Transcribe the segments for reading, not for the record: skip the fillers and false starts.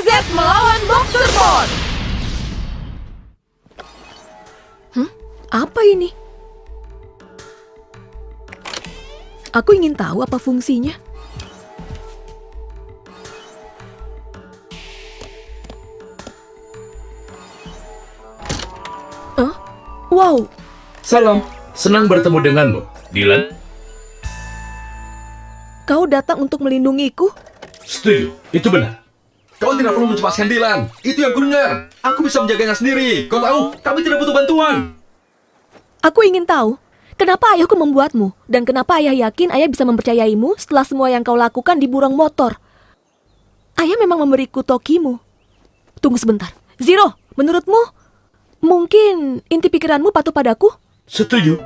Z melawan Boxer Bot. Apa ini? Aku ingin tahu apa fungsinya. Wow, Salam, senang bertemu denganmu, Dylan. kau datang untuk melindungiku? Setuju, itu benar. Kau tidak perlu mencemaskan Dylan. Itu yang kudengar. Aku bisa menjaganya sendiri. Kau tahu, kami tidak butuh bantuan. Aku ingin tahu, kenapa ayahku membuatmu? Dan kenapa ayah yakin ayah bisa mempercayaimu setelah semua yang kau lakukan di burung motor? Ayah memang memberiku tokimu. Tunggu sebentar. Zero, menurutmu, mungkin inti pikiranmu patuh padaku? Setuju.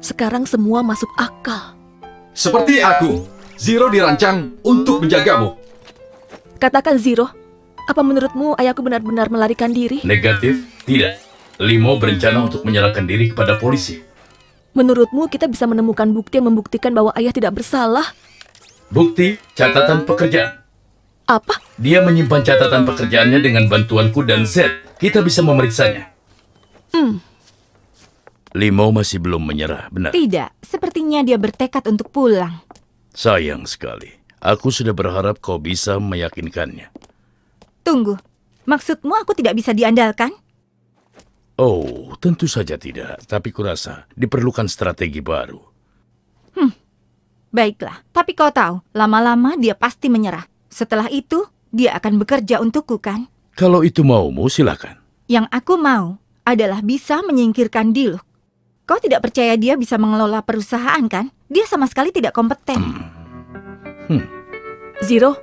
Sekarang semua masuk akal. Seperti aku, Zero dirancang untuk menjagamu. Katakan Zero, apa menurutmu ayahku benar-benar melarikan diri? Negatif, tidak. Limo berencana untuk menyerahkan diri kepada polisi. Menurutmu kita bisa menemukan bukti yang membuktikan bahwa ayah tidak bersalah? Bukti, catatan pekerjaan. Apa? Dia menyimpan catatan pekerjaannya dengan bantuanku dan Z. Kita bisa memeriksanya. Limo masih belum menyerah, benar? Tidak, sepertinya dia bertekad untuk pulang. Sayang sekali. Aku sudah berharap kau bisa meyakinkannya. Tunggu, maksudmu aku tidak bisa diandalkan? Oh, tentu saja tidak. Tapi kurasa diperlukan strategi baru. Baiklah, tapi kau tahu, lama-lama dia pasti menyerah. Setelah itu, dia akan bekerja untukku, kan? Kalau itu maumu, silakan. Yang aku mau adalah bisa menyingkirkan Diluc. Kau tidak percaya dia bisa mengelola perusahaan, kan? Dia sama sekali tidak kompeten. Zero,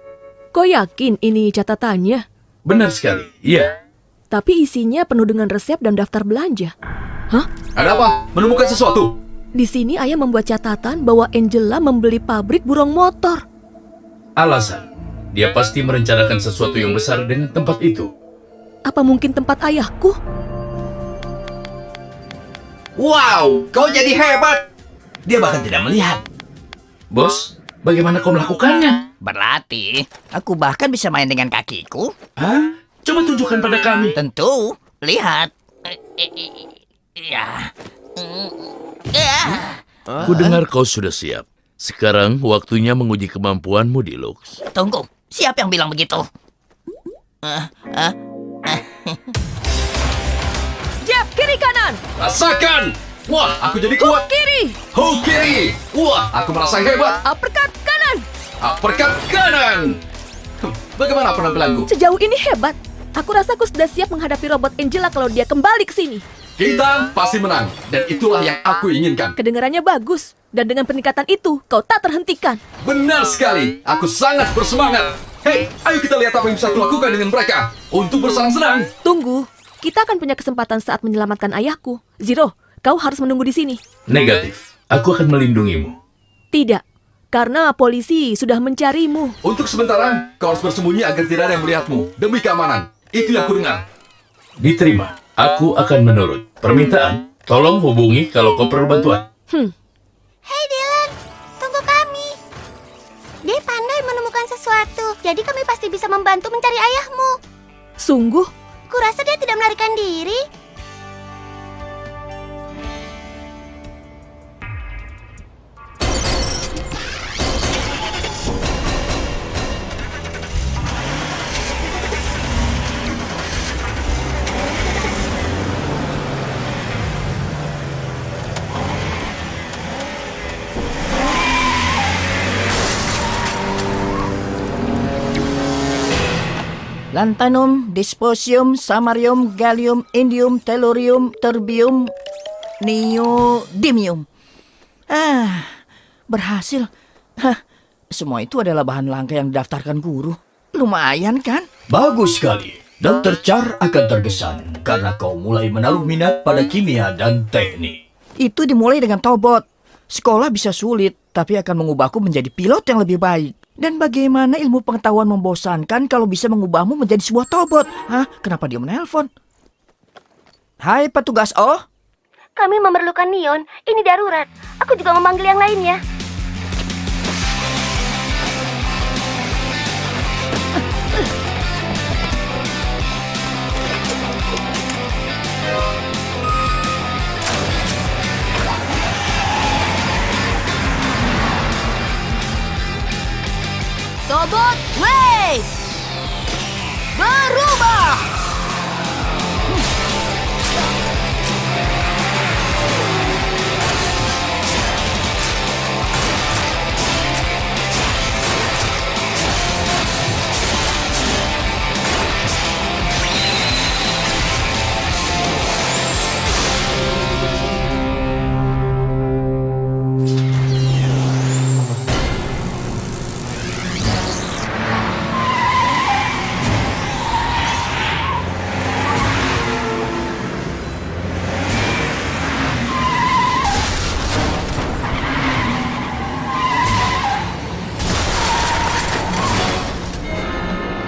kau yakin ini catatannya? Benar sekali, iya. Tapi isinya penuh dengan resep dan daftar belanja. Hah? Ada apa? Menemukan sesuatu? Di sini ayah membuat catatan bahwa Angela membeli pabrik burung motor. Alasan, dia pasti merencanakan sesuatu yang besar dengan tempat itu. Apa mungkin tempat ayahku? Wow, kau jadi hebat. Dia bahkan tidak melihat. Bos, bagaimana kau melakukannya? Berlatih. Aku bahkan bisa main dengan kakiku. Hah? Coba tunjukkan pada kami. Tentu. Lihat. Ya. Ku dengar kau sudah siap. Sekarang waktunya menguji kemampuanmu, Diluc. Tunggu. Siapa yang bilang begitu? Jab, kiri kanan! Rasakan! Wah, aku jadi kuat. Kiri! Ho kiri! Wah, aku merasa hebat. Uppercut kanan! Uppercut kanan! Bagaimana penampilanku? Sejauh ini hebat. Aku rasa aku sudah siap menghadapi robot Angela kalau dia kembali ke sini. Kita pasti menang. Dan itulah yang aku inginkan. Kedengarannya bagus. Dan dengan peningkatan itu, kau tak terhentikan. Benar sekali. Aku sangat bersemangat. Hei, ayo kita lihat apa yang bisa kulakukan dengan mereka. Untuk bersenang-senang. Tunggu, kita akan punya kesempatan saat menyelamatkan ayahku. Zero, kau harus menunggu di sini. Negatif. Aku akan melindungimu. Tidak, karena polisi sudah mencarimu. Untuk sementara, kau harus bersembunyi agar tidak ada yang melihatmu. Demi keamanan. Itu yang kudengar. Diterima. Aku akan menurut. Permintaan, tolong hubungi kalau kau perlu bantuan. Hei Dylan, tunggu kami. Dia pandai menemukan sesuatu, jadi kami pasti bisa membantu mencari ayahmu. Sungguh? Kurasa dia tidak melarikan diri. Lantanum, dysprosium, samarium, gallium, indium, tellurium, terbium, neodymium. Berhasil. Semua itu adalah bahan langka yang didaftarkan guru. Lumayan kan? Bagus sekali. Dr. Char akan terkesan karena kau mulai menaruh minat pada kimia dan teknik. Itu dimulai dengan Tobot. Sekolah bisa sulit, tapi akan mengubahku menjadi pilot yang lebih baik. Dan bagaimana ilmu pengetahuan membosankan kalau bisa mengubahmu menjadi sebuah Tobot? Hah? Kenapa dia menelpon? Hai petugas O. Kami memerlukan neon. Ini darurat. Aku juga memanggil yang lainnya. Autobot Wave! Berubah!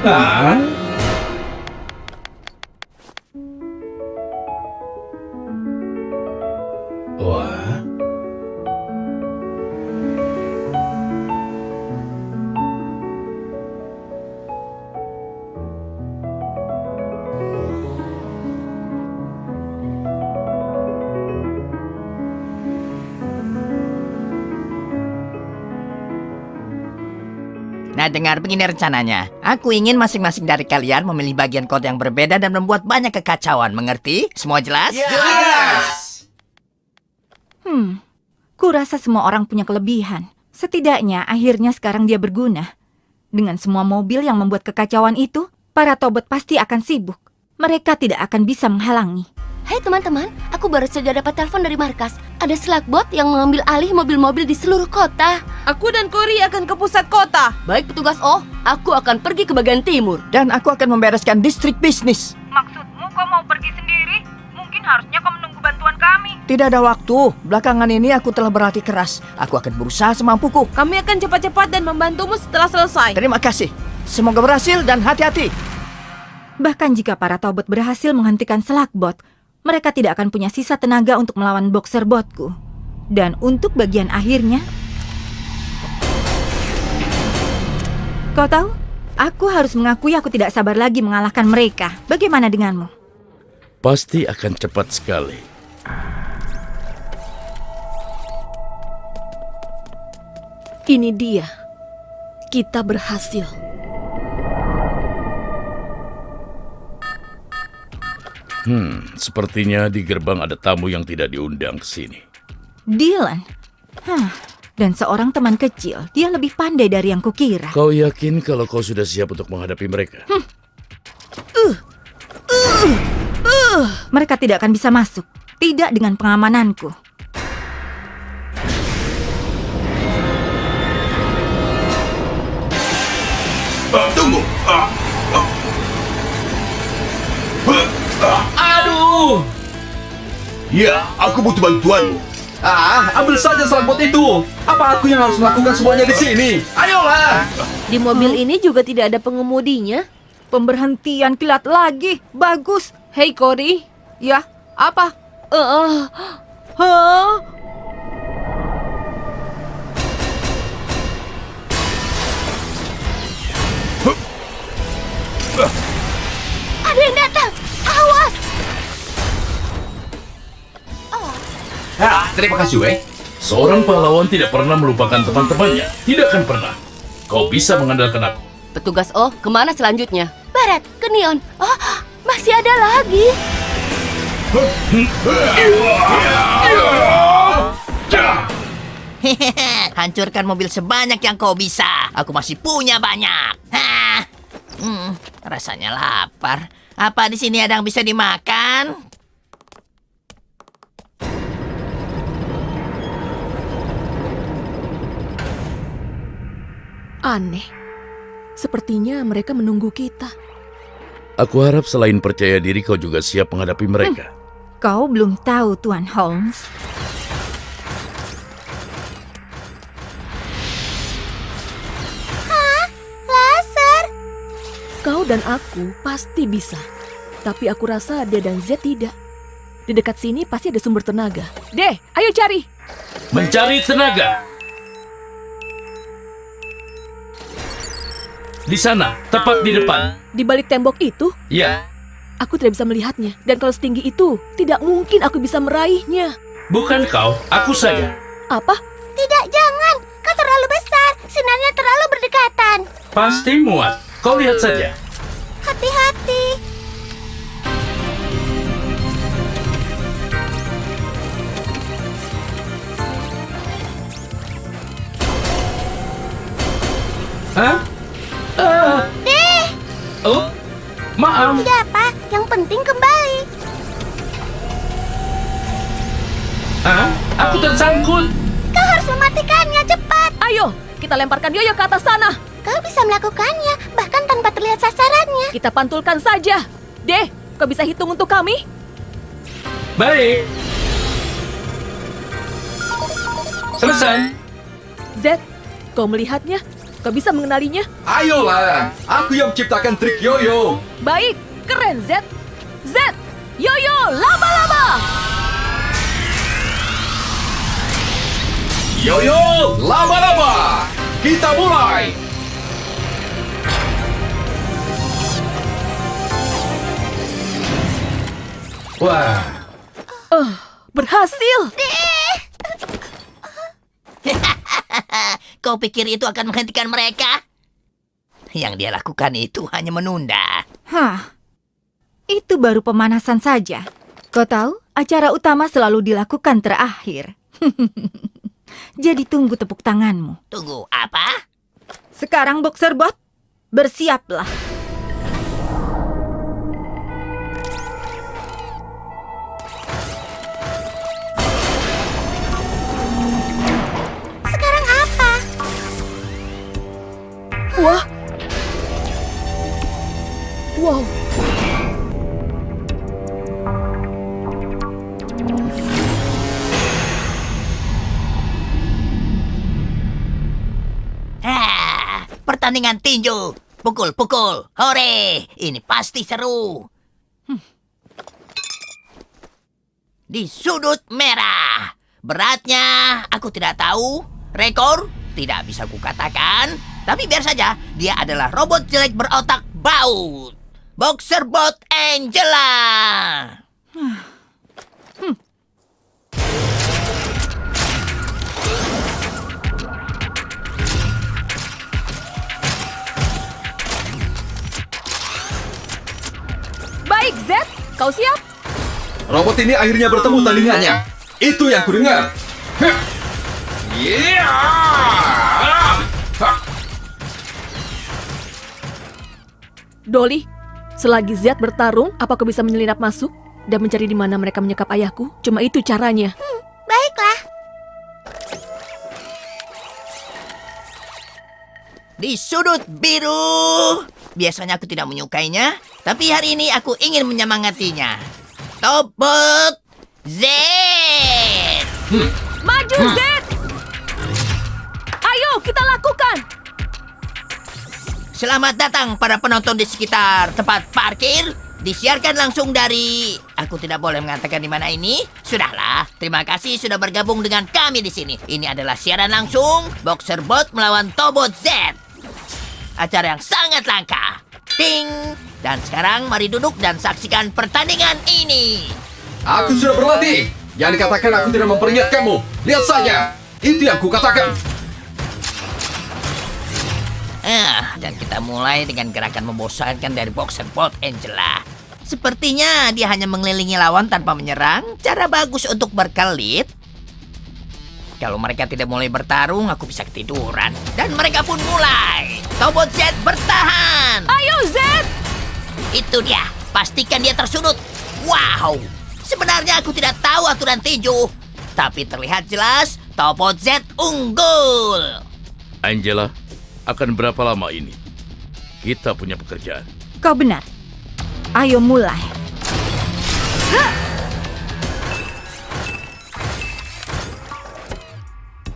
Wah. Nah, dengar begini rencananya. Aku ingin masing-masing dari kalian memilih bagian kode yang berbeda dan membuat banyak kekacauan. Mengerti? Semua jelas? Kurasa semua orang punya kelebihan. Setidaknya akhirnya sekarang dia berguna. Dengan semua mobil yang membuat kekacauan itu, para Tobot pasti akan sibuk. Mereka tidak akan bisa menghalangi. Hai teman-teman, aku baru saja dapat telepon dari markas. Ada Slagbot yang mengambil alih mobil-mobil di seluruh kota. Aku dan Cory akan ke pusat kota. Baik petugas O, aku akan pergi ke bagian timur. Dan aku akan membereskan distrik bisnis. Maksudmu kau mau pergi sendiri? Mungkin harusnya kau menunggu bantuan kami. Tidak ada waktu. Belakangan ini aku telah berlatih keras. Aku akan berusaha semampuku. Kami akan cepat-cepat dan membantumu setelah selesai. Terima kasih. Semoga berhasil dan hati-hati. Bahkan jika para Tobot berhasil menghentikan Slagbot, mereka tidak akan punya sisa tenaga untuk melawan Boxerbotku. Dan untuk bagian akhirnya... Kau tahu, aku harus mengakui aku tidak sabar lagi mengalahkan mereka. Bagaimana denganmu? Pasti akan cepat sekali. Ini dia. Kita berhasil. Sepertinya di gerbang ada tamu yang tidak diundang ke sini. Dylan. Dan seorang teman kecil. Dia lebih pandai dari yang kukira. Kau yakin kalau kau sudah siap untuk menghadapi mereka? Mereka tidak akan bisa masuk. Tidak dengan pengamananku. Tunggu. Aduh! Ya, aku butuh bantuanmu. Ambil saja Slagbot itu. Apa aku yang harus melakukan semuanya di sini? Ayolah. Di mobil ini juga tidak ada pengemudinya. Pemberhentian kilat lagi. Bagus. Hei Cory. Ya, apa? Ada yang datang. Awas. Terima kasih, Wei. Seorang pahlawan tidak pernah melupakan teman-temannya. Tidak akan pernah. Kau bisa mengandalkan aku. Petugas O, kemana selanjutnya? Barat, ke Neon. Oh, masih ada lagi. Hancurkan mobil sebanyak yang kau bisa. Aku masih punya banyak. Rasanya lapar. Apa di sini ada yang bisa dimakan? Aneh. Sepertinya mereka menunggu kita. Aku harap selain percaya diri kau juga siap menghadapi mereka. Kau belum tahu, Tuan Holmes. Laser. Kau dan aku pasti bisa. Tapi aku rasa D dan Z tidak. Di dekat sini pasti ada sumber tenaga. D, ayo cari. Mencari tenaga. Di sana, tepat di depan. Di balik tembok itu, Ya, aku tidak bisa melihatnya. Dan kalau setinggi itu, tidak mungkin aku bisa meraihnya. bukan kau, aku saja. Apa? Tidak, jangan. Kau terlalu besar. Sinarnya terlalu berdekatan. Pasti muat. Kau lihat saja. Hati-hati. Hah? Deh, Oh, maaf. tidak apa. Yang penting kembali. Hah? Aku tersangkut. Kau harus mematikannya cepat. Ayo, kita lemparkan yoyo ke atas sana. Kau bisa melakukannya, bahkan tanpa terlihat sasarannya. Kita pantulkan saja. Deh, kau bisa hitung untuk kami? Baik. Selesai. Z, kau melihatnya? Kau bisa mengenalinya? Ayolah, aku yang menciptakan trik yoyo. Baik, keren Z. Z, yoyo, laba-laba. Yoyo, laba-laba. Kita mulai. Wah, Berhasil. Kau pikir itu akan menghentikan mereka? Yang dia lakukan itu hanya menunda. Hah, itu baru pemanasan saja. Kau tahu, acara utama selalu dilakukan terakhir. Jadi tunggu tepuk tanganmu. Tunggu, apa? Sekarang Boxer Bot, bersiaplah. Sekarang apa? Wah. Wow. Pertandingan tinju. Pukul-pukul. Hore, ini pasti seru. Di sudut merah. Beratnya aku tidak tahu. Rekor tidak bisa kukatakan. Tapi biar saja, dia adalah robot jelek berotak baut. Boxer Bot Angela. Baik, Z. Kau siap? Robot ini akhirnya bertemu tandingannya. Itu yang kudengar. Dolly, selagi Z bertarung, apa kau bisa menyelinap masuk dan mencari di mana mereka menyekap ayahku? Cuma itu caranya. Baiklah. Di sudut biru. Biasanya aku tidak menyukainya, tapi hari ini aku ingin menyemangatinya. Tobot Z. Maju, Z! Ayo, kita lakukan! Selamat datang para penonton di sekitar tempat parkir. Disiarkan langsung dari... Aku tidak boleh mengatakan di mana ini. Sudahlah, terima kasih sudah bergabung dengan kami di sini. Ini adalah siaran langsung Boxer Bot melawan Tobot Z. Acara yang sangat langka. Ting! Dan sekarang mari duduk dan saksikan pertandingan ini. Aku sudah berlatih. Jangan dikatakan aku tidak memperingatkanmu. Lihat saja. Itu yang kukatakan. Dan kita mulai dengan gerakan membosankan dari Boxer Bot Angela. Sepertinya dia hanya mengelilingi lawan tanpa menyerang. Cara bagus untuk berkelit. Kalau mereka tidak mulai bertarung, aku bisa ketiduran. Dan mereka pun mulai. Tobot Z bertahan. Ayo, Z! Itu dia. Pastikan dia tersudut. Wow. Sebenarnya aku tidak tahu aturan tinju. Tapi terlihat jelas Tobot Z unggul. Angela, akan berapa lama ini? Kita punya pekerjaan. Kau benar. Ayo mulai.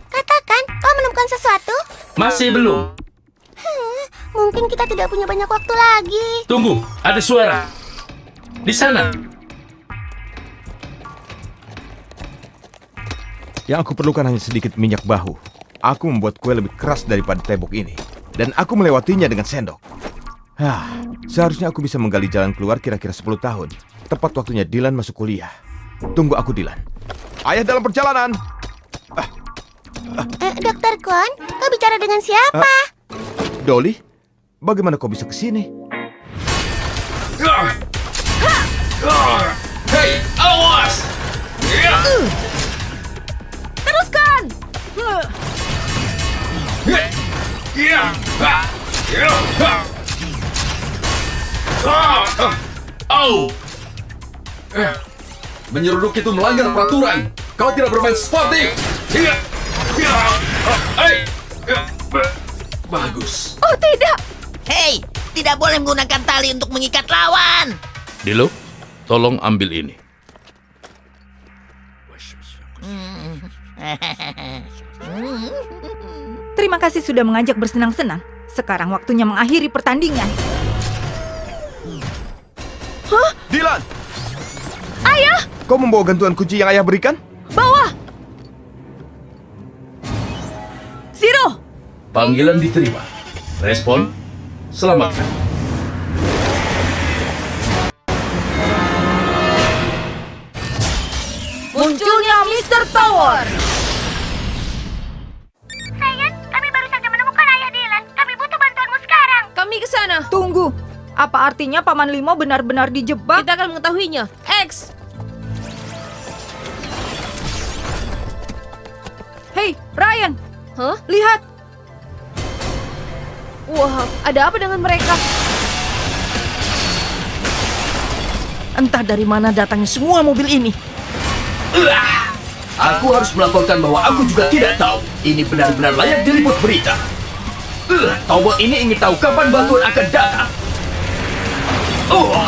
Katakan, kau menemukan sesuatu? Masih belum. Mungkin kita tidak punya banyak waktu lagi. Tunggu, ada suara. Di sana. Yang aku perlukan hanya sedikit minyak bahu. Aku membuat kue lebih keras daripada tembok ini. Dan aku melewatinya dengan sendok. Seharusnya aku bisa menggali jalan keluar kira-kira 10 tahun. Tepat waktunya Dylan masuk kuliah. Tunggu aku, Dylan. Ayah dalam perjalanan. Dokter Kwon, kau bicara dengan siapa? Dolly, Bagaimana kau bisa ke sini? Hei, awas! Teruskan! Au! Menyeruduk itu melanggar peraturan. Kau tidak bermain sportif. Bagus. Oh tidak! Hei, tidak boleh menggunakan tali untuk mengikat lawan. Dilo, tolong ambil ini. Terima kasih sudah mengajak bersenang-senang. Sekarang waktunya mengakhiri pertandingan. Dylan! Ayah! Kau membawa gantungan kunci yang ayah berikan? Bawa! Zero! Panggilan diterima. Respon, selamatkan. Munculnya Mr. Tower! Sayang, kami baru saja menemukan ayah Dylan. Kami butuh bantuanmu sekarang. Kami ke sana. Tunggu, apa artinya Paman Limo benar-benar dijebak? Kita akan mengetahuinya. X! Hei, Ryan, Hah? lihat. Wah, ada apa dengan mereka? Entah dari mana datangnya semua mobil ini. Aku harus melaporkan bahwa aku juga tidak tahu. Ini benar-benar layak diliput berita. Tobot ini ingin tahu kapan bantuan akan datang. Oh,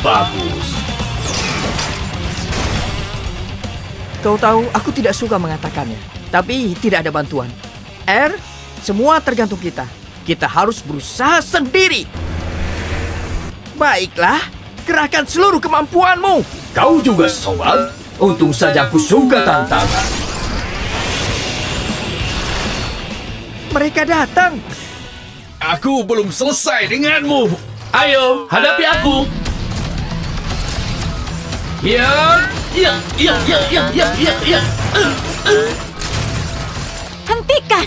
bagus. Kau tahu, aku tidak suka mengatakannya. Tapi tidak ada bantuan. R, semua tergantung kita. Kita harus berusaha sendiri. Baiklah, kerahkan seluruh kemampuanmu. Kau juga, sobat. Untung saja aku suka tantangan. Mereka datang. Aku belum selesai denganmu. Ayo, hadapi aku. Ya. Hentikan!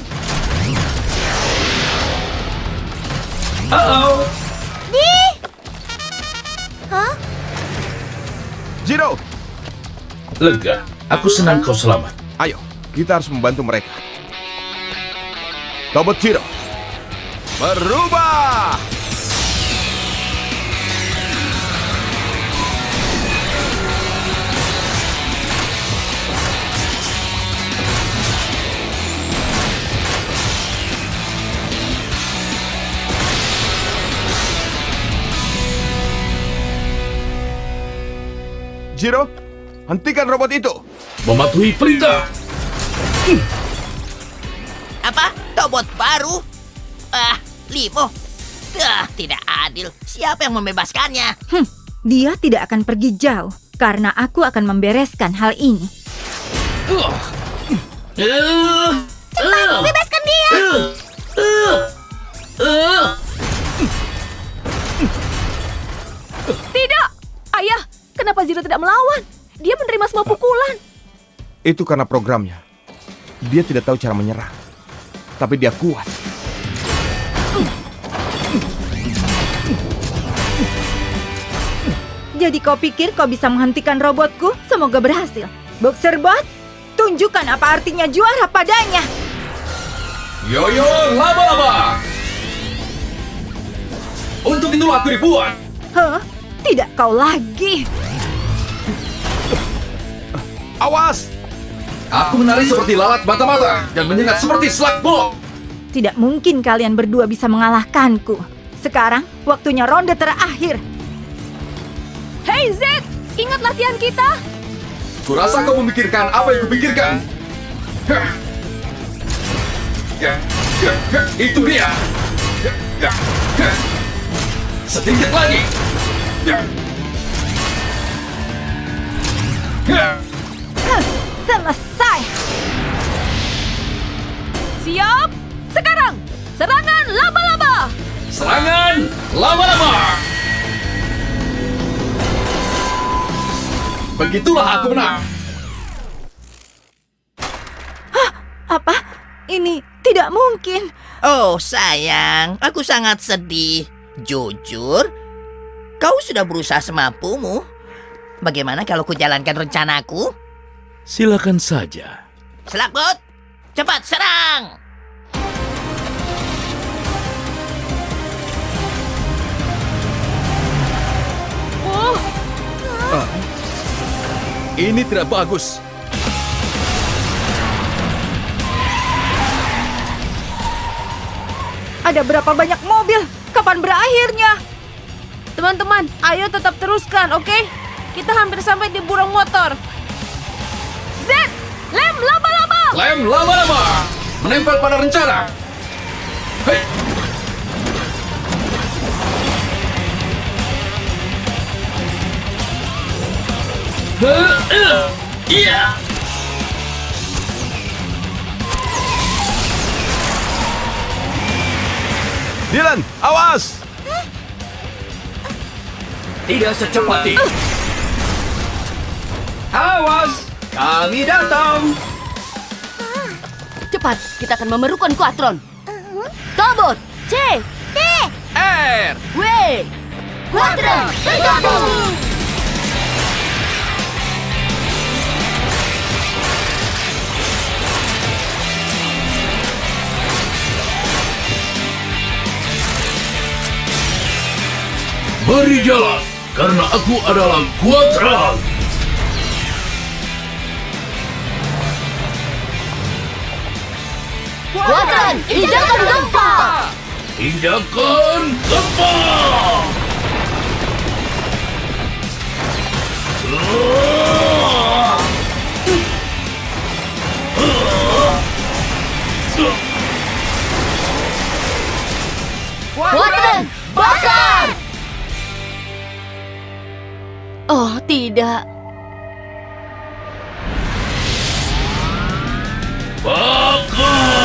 Oh. Hah? Zero! Lega, aku senang kau selamat. Ayo, kita harus membantu mereka. Tobot Zero, berubah! Zero, hentikan robot itu. Mematuhi perintah. Apa? Tobot baru? Limo. Tidak adil. Siapa yang membebaskannya? Dia tidak akan pergi jauh, karena aku akan membereskan hal ini. Bebaskan dia. Tidak! Ayah, kenapa Zero tidak melawan? Dia menerima semua pukulan. Itu karena programnya. Dia tidak tahu cara menyerang. Tapi dia kuat. Jadi kau pikir kau bisa menghentikan robotku? Semoga berhasil. Boxerbot, tunjukkan apa artinya juara padanya. Yoyo laba-laba. Untuk itulah aku dibuat. Hah? Tidak kau lagi. Awas! Aku menari seperti lalat mata-mata dan menyengat seperti slugbox. Tidak mungkin kalian berdua bisa mengalahkanku. Sekarang waktunya ronde terakhir. Hei Z, ingat latihan kita? Kurasa kau memikirkan apa yang kupikirkan. Itu dia. Sedikit lagi. Selesai. Siap? Sekarang, serangan laba-laba! Serangan laba-laba. Begitulah aku menang. Apa? Ini Tidak mungkin. Oh sayang, aku sangat sedih. Jujur, kau sudah berusaha semampumu. Bagaimana kalau ku jalankan rencanaku? Silakan saja. Slakbot, cepat serang! Ini tidak bagus. Ada berapa banyak mobil? Kapan berakhirnya? Teman-teman, ayo tetap teruskan, oke? Kita hampir sampai di burung motor. Z, lem laba-laba! Lem lama-lama. Menempel pada rencana. Hei. Iya. Dylan, awas! Tidak secepat itu. Awas, kami datang. Cepat, kita akan memerlukan Quatron. Tobot, C, D, R. W. Quatron, bergabung! Beri jalan, karena aku adalah Quatron. Quatron, hidangkan gempa! Tindakan gempa. Quatron, bakar! Oh, tidak. Bakar!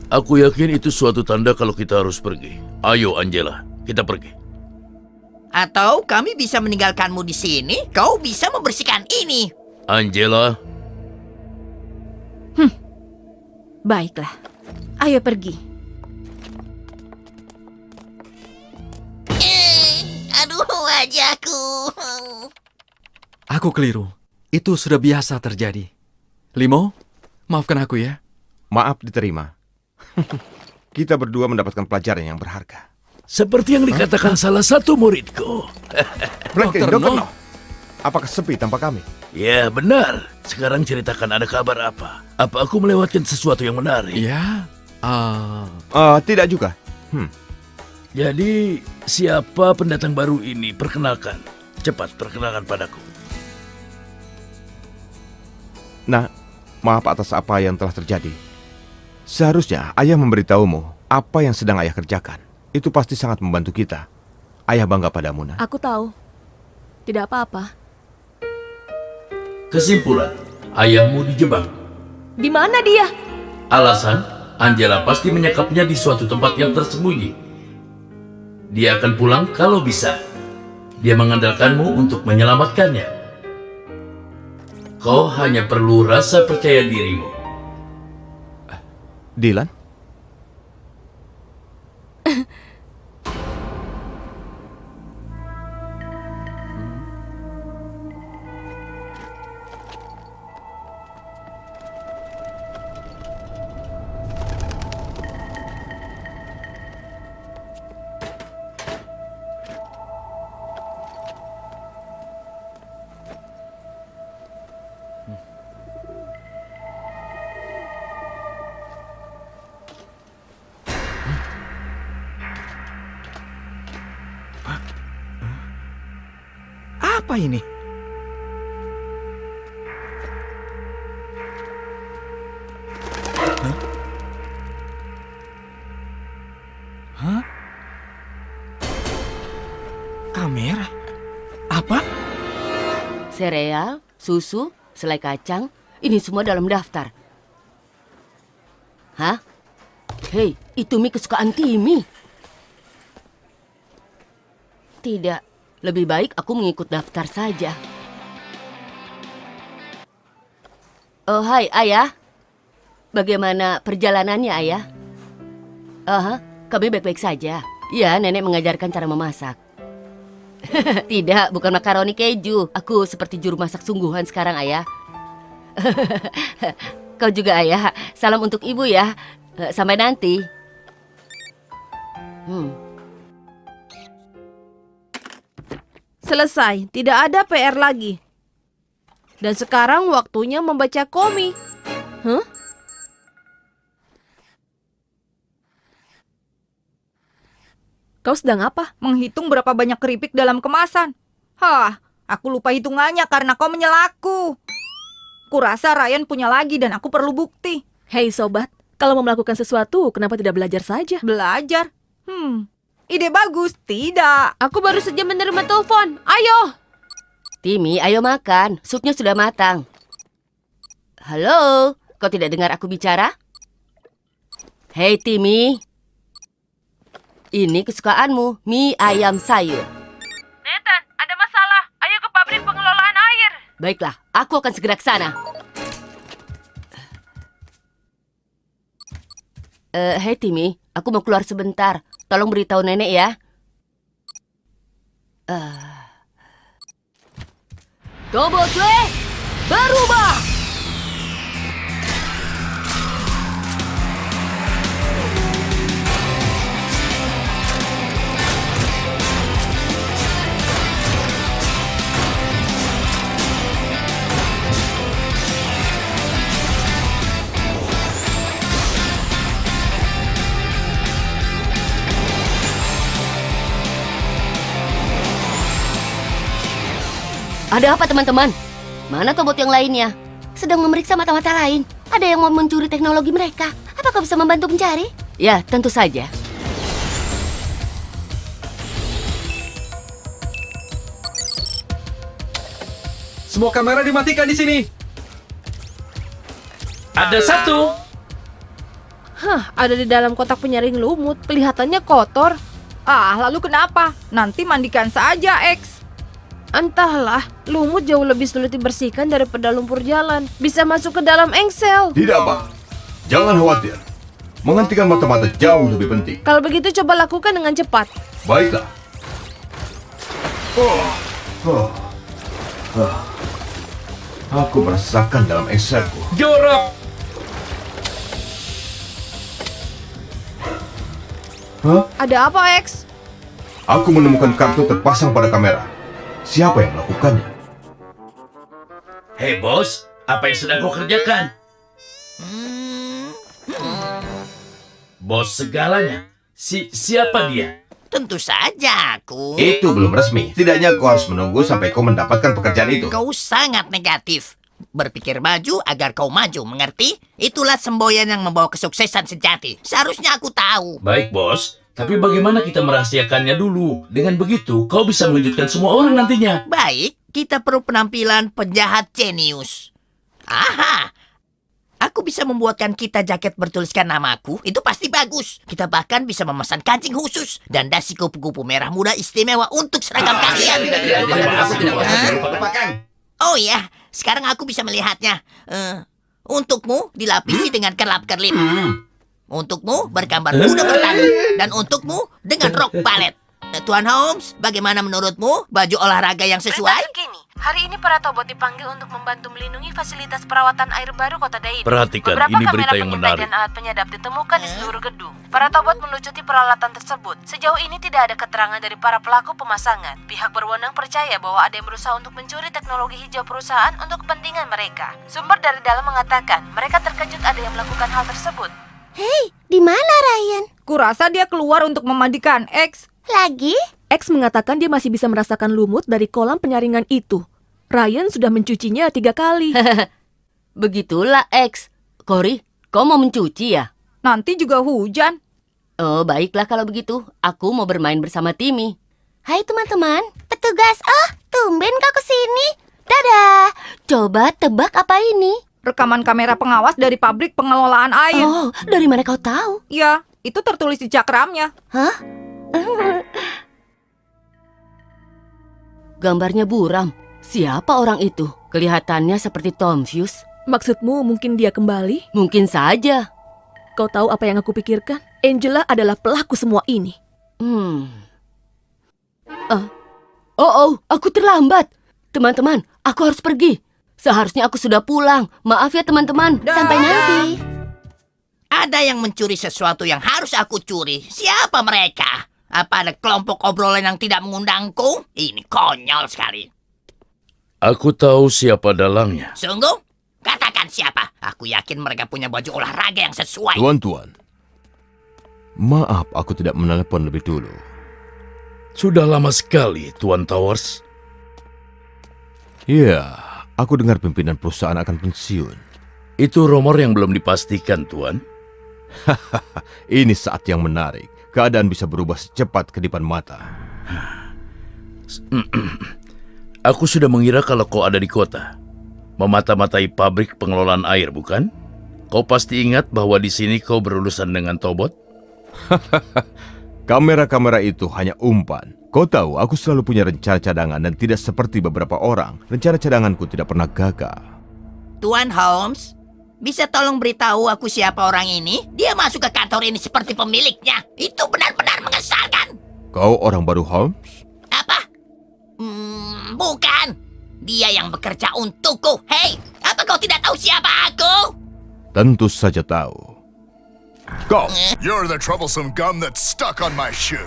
Aku yakin itu suatu tanda kalau kita harus pergi. Ayo Angela, kita pergi. Atau kami bisa meninggalkanmu di sini, kau bisa membersihkan ini. Angela, Baiklah. Ayo pergi. Aduh, wajahku. Aku keliru. Itu sudah biasa terjadi. Limo, maafkan aku ya. Maaf diterima. Kita berdua mendapatkan pelajaran yang berharga. seperti yang dikatakan salah satu muridku. Franklin, Dr. Dr. No. No. Apakah sepi tanpa kami? Ya, benar. Sekarang ceritakan ada kabar apa? Apa aku melewatkan sesuatu yang menarik? Ya, Tidak juga. Jadi, siapa pendatang baru ini? Perkenalkan. Cepat, perkenalkan padaku. Nah, maaf atas apa yang telah terjadi. Seharusnya ayah memberitahumu apa yang sedang ayah kerjakan. Itu pasti sangat membantu kita. Ayah bangga padamu, Nak. Aku tahu. Tidak apa-apa. Kesimpulan, ayahmu dijebak. Di mana dia? Alasan, Angela pasti menyekapnya di suatu tempat yang tersembunyi. Dia akan pulang kalau bisa. Dia mengandalkanmu untuk menyelamatkannya. Kau hanya perlu rasa percaya dirimu. Dylan? Apa ini? Hah? Kamera? Apa? Sereal, susu, selai kacang, ini semua dalam daftar. Hah? Hei, itu mie kesukaan Timmy. Tidak, lebih baik aku mengikut daftar saja. Oh, hai Ayah. Bagaimana perjalanannya, Ayah? Kami baik-baik saja. Ya, Nenek mengajarkan cara memasak. Tidak, bukan makaroni keju. Aku seperti juru masak sungguhan sekarang, Ayah. Kau juga, Ayah. Salam untuk Ibu ya. Sampai nanti. Selesai, tidak ada PR lagi. Dan sekarang waktunya membaca komik. Kau sedang apa? Menghitung berapa banyak keripik dalam kemasan. Aku lupa hitungannya karena kau menyelaku. Kurasa Ryan punya lagi dan aku perlu bukti. Hei sobat, kalau mau melakukan sesuatu, kenapa tidak belajar saja? Belajar? Ide bagus. Tidak. Aku baru saja menerima telepon. Ayo! Timmy, ayo makan. Supnya sudah matang. Halo, kau tidak dengar aku bicara? Hei Timmy. Ini kesukaanmu, mie ayam sayur. Nathan, ada masalah. Ayo ke pabrik pengelolaan air. Baiklah, aku akan segera ke sana. Hei Timmy, aku mau keluar sebentar. Tolong beritahu nenek ya. Tobotwe, berubah! Ada apa teman-teman? Mana Tobot yang lainnya? Sedang memeriksa mata-mata lain. Ada yang mau mencuri teknologi mereka. Apakah bisa membantu mencari? Ya, tentu saja. Semua kamera dimatikan di sini. Ada satu. Ada di dalam kotak penyaring lumut. Kelihatannya kotor. Lalu kenapa? Nanti mandikan saja, X. Entahlah, lumut jauh lebih sulit dibersihkan daripada lumpur jalan. Bisa masuk ke dalam engsel. Tidak, Pak. Jangan khawatir. Menghentikan mata-mata jauh lebih penting. Kalau begitu coba lakukan dengan cepat. Baiklah. Aku merasakan dalam engselku. Jorok. Ada apa, X? Aku menemukan kartu terpasang pada kamera. Siapa yang melakukannya? Hei bos, apa yang sedang kau kerjakan? Bos segalanya. Siapa dia? Tentu saja aku. Itu belum resmi. Setidaknya kau harus menunggu sampai kau mendapatkan pekerjaan itu. Kau sangat negatif. Berpikir maju agar kau maju, mengerti? Itulah semboyan yang membawa kesuksesan sejati. Seharusnya aku tahu. Baik bos, tapi bagaimana kita merahasiakannya dulu? Dengan begitu, kau bisa mengejutkan semua orang nantinya. Baik, kita perlu penampilan penjahat jenius. Aku bisa membuatkan kita jaket bertuliskan namaku. Itu pasti bagus. Kita bahkan bisa memesan kancing khusus dan dasi kupu-kupu merah muda istimewa untuk seragam kalian. Oh ya, sekarang aku bisa melihatnya. Untukmu dilapisi dengan kerlap-kerlip. Untukmu bergambar kuda bertanding. Dan untukmu dengan rok balet. Tuan Holmes, bagaimana menurutmu baju olahraga yang sesuai? Begini, hari ini para Tobot dipanggil untuk membantu melindungi fasilitas perawatan air baru kota Daily. Perhatikan, Beberapa ini kamera berita yang pengintai menarik. dan alat penyadap ditemukan di seluruh gedung. Para Tobot melucuti peralatan tersebut. Sejauh ini tidak ada keterangan dari para pelaku pemasangan. Pihak berwenang percaya bahwa ada yang berusaha untuk mencuri teknologi hijau perusahaan untuk kepentingan mereka. Sumber dari dalam mengatakan mereka terkejut ada yang melakukan hal tersebut. Hei, di mana Ryan? Kurasa dia keluar untuk memandikan X. Lagi? X mengatakan dia masih bisa merasakan lumut dari kolam penyaringan itu. Ryan sudah mencucinya 3 kali. Begitulah X. Cory, kau mau mencuci ya? Nanti juga hujan. Oh, baiklah kalau begitu. Aku mau bermain bersama Timmy. Hai teman-teman. Petugas, tumben kau kesini. Dadah. Coba tebak apa ini? Rekaman kamera pengawas dari pabrik pengelolaan air. Oh, dari mana kau tahu? Ya, itu tertulis di cakramnya. Hah? gambarnya buram. Siapa orang itu? Kelihatannya seperti Tom Fuse. Maksudmu mungkin dia kembali? Mungkin saja. Kau tahu apa yang aku pikirkan? Angela adalah pelaku semua ini. Aku terlambat. Teman-teman, aku harus pergi. Seharusnya aku sudah pulang. Maaf ya teman-teman. Sampai nanti. Ada yang mencuri sesuatu yang harus aku curi. Siapa mereka? Apa ada kelompok obrolan yang tidak mengundangku? Ini konyol sekali. Aku tahu siapa dalangnya. Sungguh? Katakan siapa. Aku yakin mereka punya baju olahraga yang sesuai. Tuan-tuan, maaf aku tidak menelepon lebih dulu. Sudah lama sekali, Tuan Towers. Ya, aku dengar pimpinan perusahaan akan pensiun. Itu rumor yang belum dipastikan, Tuan. Ini saat yang menarik. Keadaan bisa berubah secepat kedipan mata. Aku sudah mengira kalau kau ada di kota. Memata-matai pabrik pengelolaan air, bukan? Kau pasti ingat bahwa di sini kau berurusan dengan Tobot? Kamera-kamera itu hanya umpan. Kau tahu, aku selalu punya rencana cadangan dan tidak seperti beberapa orang. Rencana cadanganku tidak pernah gagal. Tuan Holmes, bisa tolong beritahu aku siapa orang ini? Dia masuk ke kantor ini seperti pemiliknya. Itu benar-benar mengesalkan. Kau orang baru, Holmes? Apa? Bukan. Dia yang bekerja untukku. Hei, apa kau tidak tahu siapa aku? Tentu saja tahu. Kau! You're the troublesome gum that's stuck on my shoe.